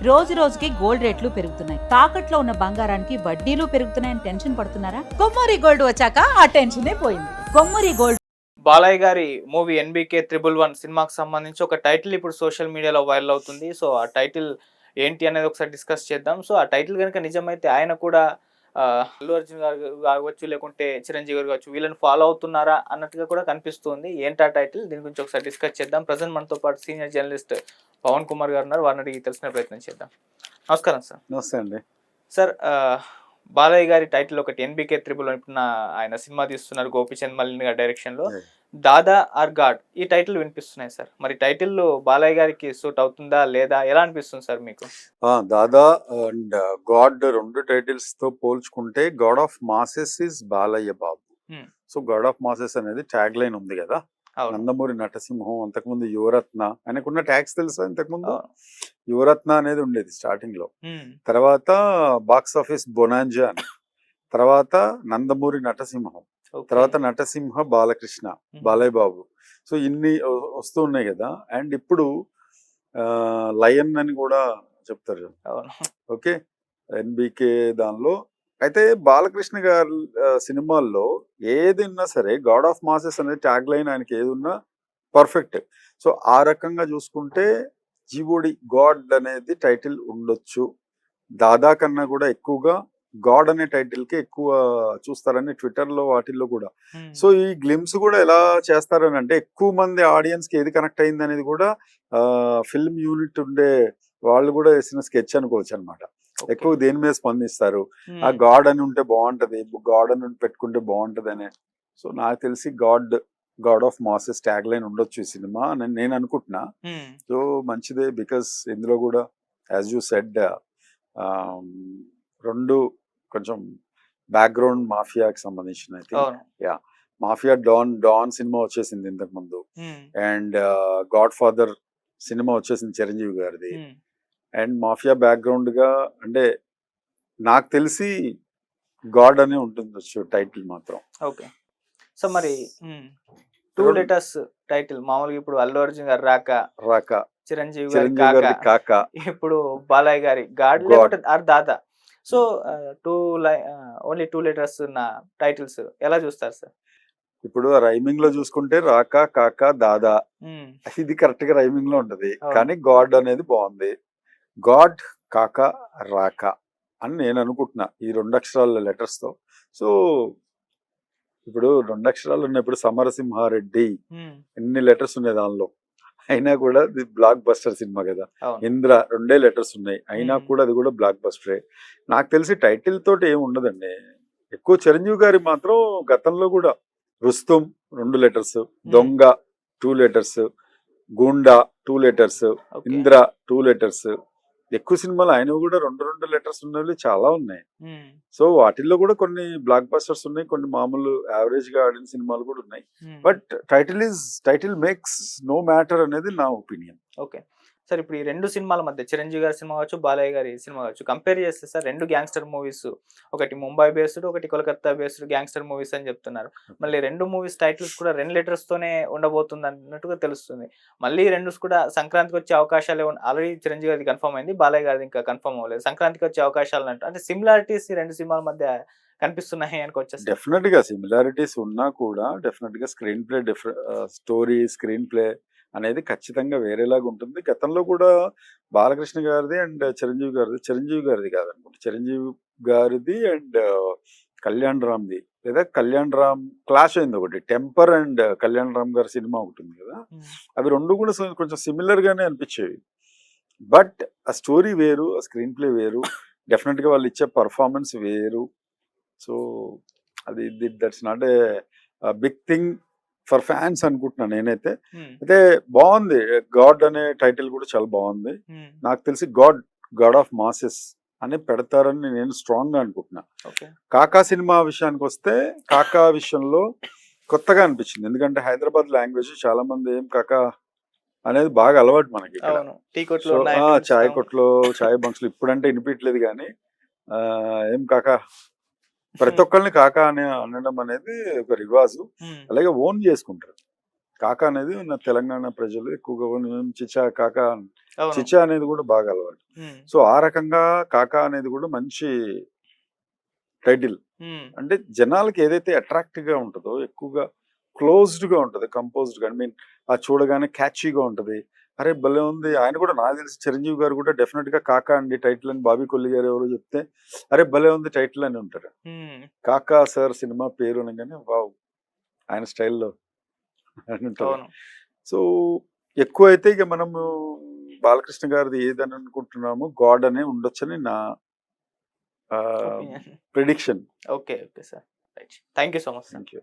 రోజు రోజుకి గోల్డ్ రేట్లు పెరుగుతున్నాయి. తాకట్లో ఉన్న బంగారానికి వడ్డీలు పెరుగుతున్నాయని టెన్షన్ పడుతున్నారా? కొమ్మూరి గోల్డ్ వచ్చాక ఆ టెన్షనే పోయింది. కొమ్మూరి గోల్డ్. బాలయ్య గారి మూవీ 'ఎన్బీకే 111' సినిమాకి సంబంధించి ఒక టైటిల్ ఇప్పుడు సోషల్ మీడియాలో వైరల్ అవుతుంది. సో ఆ టైటిల్ ఏంటి అనేది ఒకసారి డిస్కస్ చేద్దాం. సో ఆ టైటిల్ గనుక నిజమైతే ఆయన కూడా అల్లు అర్జున్ గారు కావచ్చు, లేకుంటే చిరంజీవి గారు కావచ్చు, వీళ్ళని ఫాలో అవుతున్నారా అన్నట్టుగా కూడా కనిపిస్తుంది. ఏంటి ఆ టైటిల్? దీని గురించి ఒకసారి డిస్కస్ చేద్దాం. ప్రజెంట్ మనతో పాటు సీనియర్ జర్నలిస్ట్ పవన్ కుమార్ గారు ఉన్నారు. వారిని అడిగి తెలుసుకునే ప్రయత్నం చేద్దాం. నమస్కారం సార్. నమస్తే అండి. సార్, బాలయ్య గారి టైటిల్ ఒకటి 'ఎన్బీకే 111' ఇప్పుడు ఆయన సినిమా తీస్తున్నారు గోపీచంద్ మలిన్ గారి డైరెక్షన్‌లో. దాదా ఆర్ గాడ్ ఈ టైటిల్ వినిపిస్తున్నాయి సార్. మరి టైటిల్ బాలయ్య గారికి సూట్ అవుతుందా లేదా? ఎలా అనిపిస్తుంది సార్ మీకు? దాదా అండ్ గాడ్ రెండు టైటిల్స్ తో పోల్చుకుంటే God of masses is Balayya Babu. So God of masses అనేది ట్యాగ్ లైన్ ఉంది కదా. నందమూరి నటసింహం, అంతకుముందు యువరత్న, ఆయనకున్న ట్యాగ్స్ తెలుసా? ఇంతకుముందు యువరత్న అనేది ఉండేది స్టార్టింగ్ లో. తర్వాత బాక్స్ ఆఫీస్ బొనాంజా అని, తర్వాత నందమూరి నటసింహం, తర్వాత నటసింహ బాలకృష్ణ, బాలయ్య బాబు. సో ఇన్ని వస్తూ ఉన్నాయి కదా. అండ్ ఇప్పుడు లయన్ అని కూడా చెప్తారు. ఓకే, ఎన్బికే దానిలో అయితే బాలకృష్ణ గారి సినిమాల్లో ఏదిన్నా సరే గాడ్ ఆఫ్ మాసెస్ అనేది ట్యాగ్ లైన్, ఆయనకి ఏది ఉన్నా పర్ఫెక్ట్. సో ఆ రకంగా చూసుకుంటే జీవోడి గాడ్ అనేది టైటిల్ ఉండొచ్చు. దాదా కన్నా కూడా ఎక్కువగా గాడ్ అనే టైటిల్ కి ఎక్కువ చూస్తారని ట్విట్టర్ లో వాటిల్లో కూడా. సో ఈ గ్లిమ్స్ కూడా ఎలా చేస్తారని అంటే ఎక్కువ మంది ఆడియన్స్ కి ఏది కనెక్ట్ అయింది అనేది కూడా ఫిల్మ్ యూనిట్ ఉండే వాళ్ళు కూడా వేసిన స్కెచ్ అనుకోవచ్చు అనమాట. ఎక్కువ దేని మీద స్పందిస్తారు, ఆ గాడ్ అని ఉంటే బాగుంటది, గాడ్ అని పెట్టుకుంటే బాగుంటది అనే. సో నాకు తెలిసి God of masses tag line ఉండొచ్చు ఈ సినిమా అని నేను అనుకుంటున్నా. సో మంచిదే, బికాస్ ఇందులో కూడా యాజ్ యూ సెడ్ రెండు కొంచెం బ్యాక్గ్రౌండ్ మాఫియాకి సంబంధించిన మాఫియా డాన్ సినిమా వచ్చేసింది ఇంతకు ముందు. అండ్ గాడ్ ఫాదర్ సినిమా వచ్చేసింది చిరంజీవి గారిది. అండ్ మాఫియా బ్యాక్గ్రౌండ్ గా అంటే నాకు తెలిసి గాడ్ అనే ఉంటుంది టైటిల్ మాత్రం. ఓకే. సో మరి 2 లెటర్స్ టైటిల్ మామూలుగా ఇప్పుడు అల్లు అర్జున్ గారు రాక, చిరంజీవి గారి కాక, ఇప్పుడు బాలయ్య గారి గాడ్ లేకపోతే or Dada. So only 2 letters ఉన్న టైటిల్స్ ఎలా చూస్తారు సార్? ఇప్పుడు రైమింగ్ లో చూసుకుంటే రాక, కాక, దాదా, ఇది కరెక్ట్ గా రైమింగ్ లో ఉంటది. కానీ గాడ్ అనేది బాగుంది. గాడ్, కాక, రాక అని నేను అనుకుంటున్నా ఈ 2 అక్షరాల లెటర్స్ తో. సో ఇప్పుడు 2 అక్షరాలు ఉన్నప్పుడు సమరసింహారెడ్డి ఎన్ని లెటర్స్ ఉన్నాయి దానిలో, అయినా కూడా అది బ్లాక్ బస్టర్ సినిమా కదా. ఇంద్ర 2 లెటర్స్ ఉన్నాయి, అయినా కూడా అది కూడా బ్లాక్ బస్టరే. నాకు తెలిసి టైటిల్ తోటి ఏమి ఉండదండి. ఎక్కువ చిరంజీవి గారి మాత్రం గతంలో కూడా రుస్తుం 2 లెటర్స్, దొంగ 2 letters, goonda 2 letters, Indra 2 letters. ఎక్కువ సినిమాలు ఆయన కూడా 2 లెటర్స్ ఉన్నవి చాలా ఉన్నాయి. సో వాటిల్లో కూడా కొన్ని బ్లాక్ బస్టర్స్ ఉన్నాయి, కొన్ని మామూలు యావరేజ్ గా ఆడిన సినిమాలు కూడా ఉన్నాయి. But title makes no matter అనేది నా ఒపీనియన్. ఓకే సార్, ఇప్పుడు ఈ 2 సినిమాల మధ్య చిరంజీవి గారి సినిమా కావచ్చు, బాలయ్య గారి సినిమా కావచ్చు, కంపేర్ చేస్తే సార్ 2 గ్యాంగ్స్టర్ మూవీస్, ఒకటి ముంబై బేస్డ్, ఒకటి కోల్కతా బేస్డ్ గ్యాంగ్స్టర్ మూవీస్ అని చెప్తున్నారు. మళ్ళీ 2 మూవీస్ టైటిల్స్ కూడా 2 లెటర్స్ తోనే ఉండబోతుంది అన్నట్టుగా తెలుస్తుంది. మళ్ళీ 2 కూడా సంక్రాంతికి వచ్చే అవకాశాలు ఆల్రెడీ చిరంజీవి గారిది కన్ఫర్మ్ అయింది, బాలయ్య గారిది ఇంకా కన్ఫర్మ్ అవ్వలేదు. సంక్రాంతికి వచ్చే అవకాశాలు అంటే సిమిలారిటీస్ ఈ 2 సినిమాల మధ్య కనిపిస్తున్నాయి అనుకోవచ్చు. డెఫినెట్ గా సిమిలారిటీస్ ఉన్నా కూడా డెఫినెట్ గా screen play story screen play అనేది ఖచ్చితంగా వేరేలాగా ఉంటుంది. గతంలో కూడా బాలకృష్ణ గారిది అండ్ చిరంజీవి గారిది కాదనుకుంటా, చిరంజీవి గారిది అండ్ కళ్యాణ్ రామ్ది, లేదా కళ్యాణ్ రామ్ క్లాష్ అయింది ఒకటి, టెంపర్ అండ్ కళ్యాణ్ రామ్ గారి సినిమా ఒకటి ఉంది కదా. అవి 2 కూడా కొంచెం సిమిలర్ గానే అనిపించేవి. బట్ ఆ స్టోరీ వేరు, ఆ స్క్రీన్ ప్లే వేరు, డెఫినెట్ గా వాళ్ళు ఇచ్చే పర్ఫార్మెన్స్ వేరు. సో అది that's not a big thing for fans అనుకుంటున్నాను నేనైతే. అయితే బాగుంది, గాడ్ అనే టైటిల్ కూడా చాలా బాగుంది. నాకు తెలిసి గాడ్ ఆఫ్ మాసెస్ అని పెడతారని నేను స్ట్రాంగ్ గా అనుకుంటున్నా. కాకా సినిమా విషయానికి వస్తే కాకా విషయంలో కొత్తగా అనిపించింది, ఎందుకంటే హైదరాబాద్ లాంగ్వేజ్ చాలా మంది ఏం కాకా అనేది బాగా అలవాటు మనకి. చాయ్ కొట్లో చాయ్ బంక్స్ లో ఇప్పుడంటే వినిపించలేదు, కానీ ఏం కాకా ప్రతి ఒక్కరిని కాకా అని అనడం అనేది ఒక రివాజు, అలాగే ఓన్ చేసుకుంటారు. కాకా అనేది నా తెలంగాణ ప్రజలు ఎక్కువగా చిచా కాకా అవును చిచా అనేది కూడా బాగా అలవాటు. ఉమ్, సో ఆ రకంగా కాకా అనేది కూడా మంచి టైటిల్. ఉమ్, అంటే జనాలకి ఏదైతే అట్రాక్టివ్ గా ఉంటుందో ఎక్కువగా క్లోజ్డ్ గా ఉంటది, కంపోజ్డ్ గా, ఐ మీన్ ఆ చూడగానే క్యాచీగా ఉంటది. అరే భలే ఉంది. ఆయన కూడా నాకు తెలిసి చిరంజీవి గారు కూడా డెఫినెట్ గా కాకా అండి టైటిల్ అని బాబీ కొల్లి గారు ఎవరో చెప్తే అరే భలే ఉంది టైటిల్ అని ఉంటారు. ఉమ్, కాకా సార్ సినిమా పేరు అనగానే వావ్ ఆయన స్టైల్లో అని ఉంటది. అవును సో ఎక్కువ అయితే ఇక మనము బాలకృష్ణ గారిది ఏదని అనుకుంటున్నామో గాడ్ అనే ఉండొచ్చని నా opinion. Prediction. Okay okay sir right thank you so much sir. Thank you.